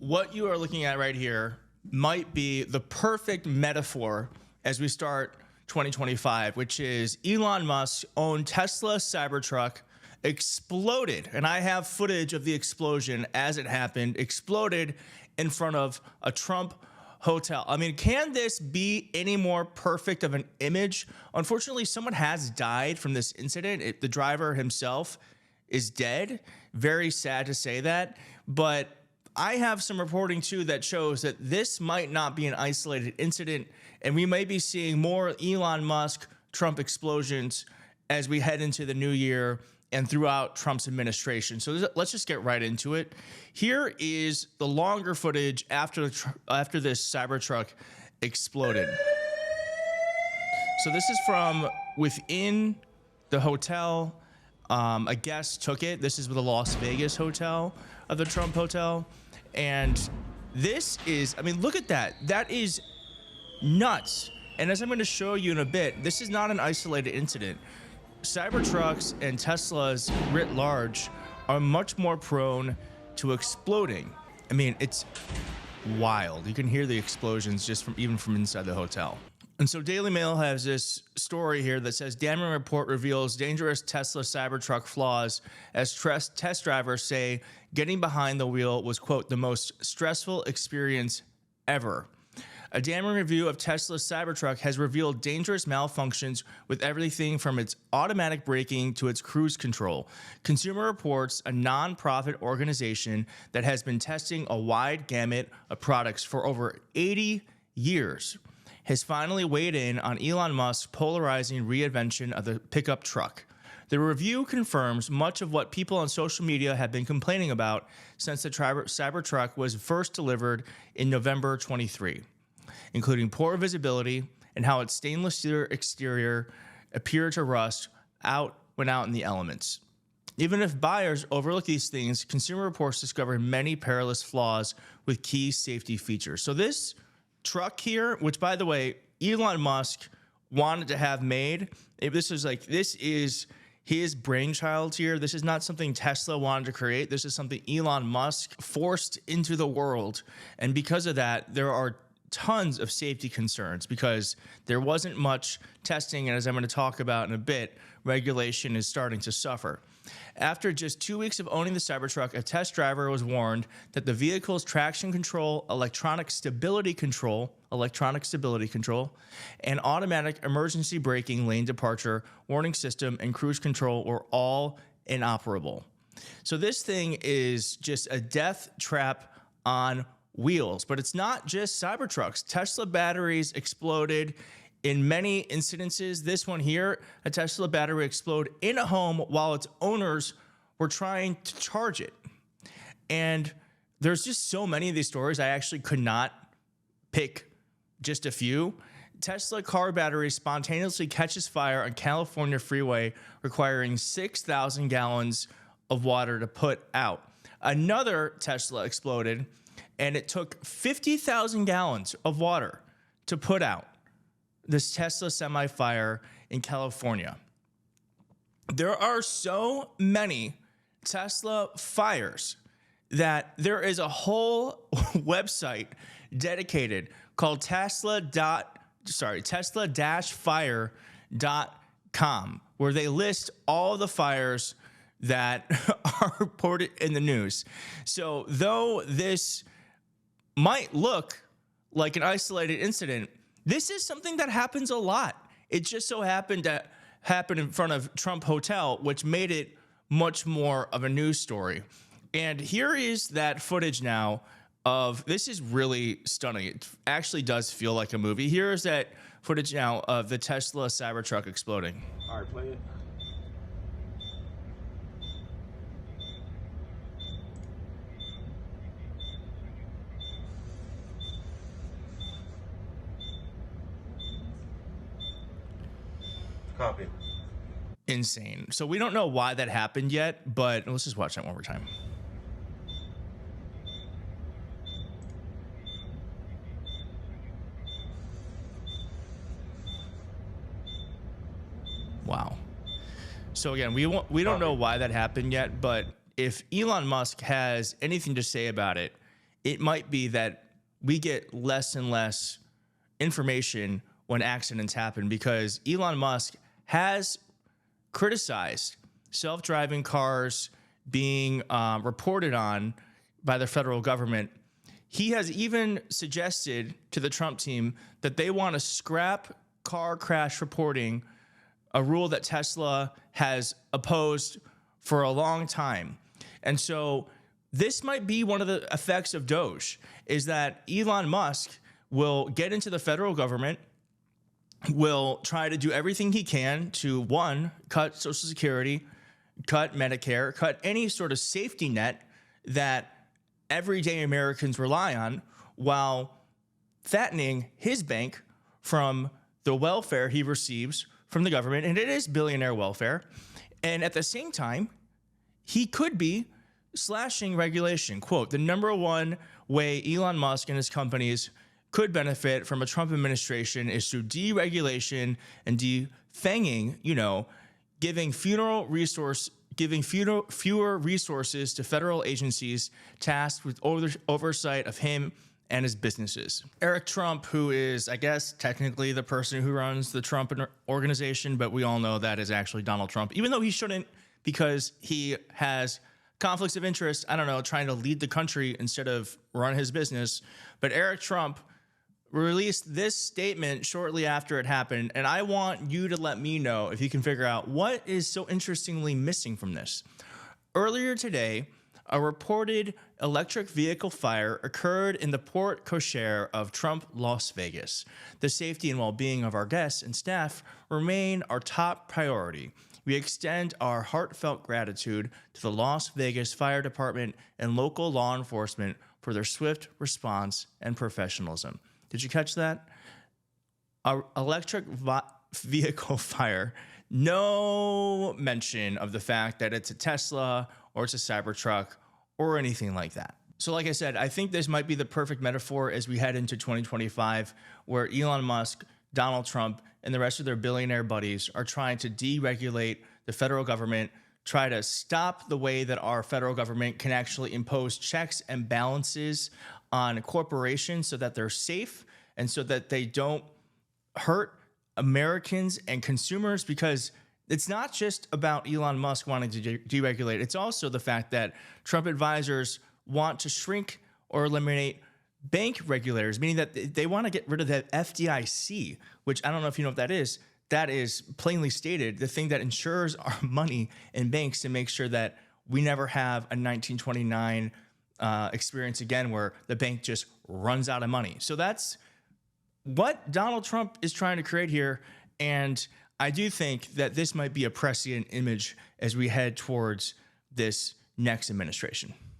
what you are looking at right here might be the perfect metaphor as we start 2025, which is Elon Musk's own Tesla Cybertruck exploded. And I have footage of the explosion as it happened, exploded in front of a Trump hotel. I mean, can this be any more perfect of an image? Unfortunately, someone has died from this incident. The driver himself is dead. Very sad to say that. But I have some reporting too that shows that this might not be an isolated incident, and we may be seeing more Elon Musk Trump explosions as we head into the new year and throughout Trump's administration. So let's just get right into it. Here is the longer footage after this Cybertruck exploded. So this is from within the hotel. A guest took it. This is the Las Vegas hotel of the Trump hotel. And this is, I mean, look at that. That is nuts. And as I'm going to show you in a bit, this is not an isolated incident. Cybertrucks and Teslas writ large are much more prone to exploding. I mean, it's wild. You can hear the explosions just from even from inside the hotel. And so Daily Mail has this story here that says damning report reveals dangerous Tesla Cybertruck flaws as test drivers say getting behind the wheel was, quote, the most stressful experience ever. A damning review of Tesla's Cybertruck has revealed dangerous malfunctions with everything from its automatic braking to its cruise control. Consumer Reports, a non-profit organization that has been testing a wide gamut of products for over 80 years, has finally weighed in on Elon Musk's polarizing reinvention of the pickup truck. The review confirms much of what people on social media have been complaining about since the Cybertruck was first delivered in November 23, including poor visibility and how its stainless steel exterior appeared to rust out when out in the elements. Even if buyers overlook these things, Consumer Reports discovered many perilous flaws with key safety features. So this truck here, which by the way, Elon Musk wanted to have made, this is his brainchild here. This is not something Tesla wanted to create. This is something Elon Musk forced into the world. And because of that, there are tons of safety concerns because there wasn't much testing. And as I'm going to talk about in a bit, regulation is starting to suffer. After just 2 weeks of owning the Cybertruck, a test driver was warned that the vehicle's traction control, electronic stability control, and automatic emergency braking, lane departure, warning system, and cruise control were all inoperable. So this thing is just a death trap on wheels. But it's not just Cybertrucks. Tesla batteries exploded in many incidences. This one here, a Tesla battery exploded in a home while its owners were trying to charge it. And there's just so many of these stories, I actually could not pick just a few. Tesla car battery spontaneously catches fire on California freeway, requiring 6,000 gallons of water to put out. Another Tesla exploded, and it took 50,000 gallons of water to put out this Tesla semi-fire in California. There are so many Tesla fires that there is a whole website dedicated called Tesla-fire.com, where they list all the fires that are reported in the news. So though this might look like an isolated incident, this is something that happens a lot. It just so happened to happen in front of Trump Hotel, which made it much more of a news story. And here is that footage now of, this is really stunning. It actually does feel like a movie. Here is that footage now of the Tesla Cybertruck exploding. All right, play it. Copy. Insane. So we don't know why that happened yet, but let's just watch that one more time. Wow. So again, we don't know why that happened yet, but if Elon Musk has anything to say about it, it might be that we get less and less information when accidents happen, because Elon Musk has criticized self-driving cars being reported on by the federal government. He has even suggested to the Trump team that they want to scrap car crash reporting, a rule that Tesla has opposed for a long time. And so this might be one of the effects of Doge, is that Elon Musk will get into the federal government, will try to do everything he can to, one, cut Social Security, cut Medicare, cut any sort of safety net that everyday Americans rely on, while fattening his bank from the welfare he receives from the government, and it is billionaire welfare. And at the same time, he could be slashing regulation. Quote, the number one way Elon Musk and his companies could benefit from a Trump administration is through deregulation and defanging, giving fewer resources to federal agencies tasked with oversight of him and his businesses. Eric Trump, who is, I guess, technically the person who runs the Trump organization, but we all know that is actually Donald Trump, even though he shouldn't, because he has conflicts of interest, trying to lead the country instead of run his business. But Eric Trump released this statement shortly after it happened, and I want you to let me know if you can figure out what is so interestingly missing from this. Earlier today, a reported electric vehicle fire occurred in the Port Cochere of Trump Las Vegas. The safety and well-being of our guests and staff remain our top priority. We extend our heartfelt gratitude to the Las Vegas Fire Department and local law enforcement for their swift response and professionalism. Did you catch that? Our electric vehicle fire, no mention of the fact that it's a Tesla or it's a Cybertruck or anything like that. So like I said, I think this might be the perfect metaphor as we head into 2025, where Elon Musk, Donald Trump, and the rest of their billionaire buddies are trying to deregulate the federal government, try to stop the way that our federal government can actually impose checks and balances on corporations so that they're safe and so that they don't hurt Americans and consumers, because it's not just about Elon Musk wanting to deregulate. It's also the fact that Trump advisors want to shrink or eliminate bank regulators, meaning that they want to get rid of the FDIC, which I don't know if you know what that is. That is plainly stated the thing that insures our money in banks to make sure that we never have a 1929 experience again where the bank just runs out of money. So that's what Donald Trump is trying to create here. And I do think that this might be a prescient image as we head towards this next administration.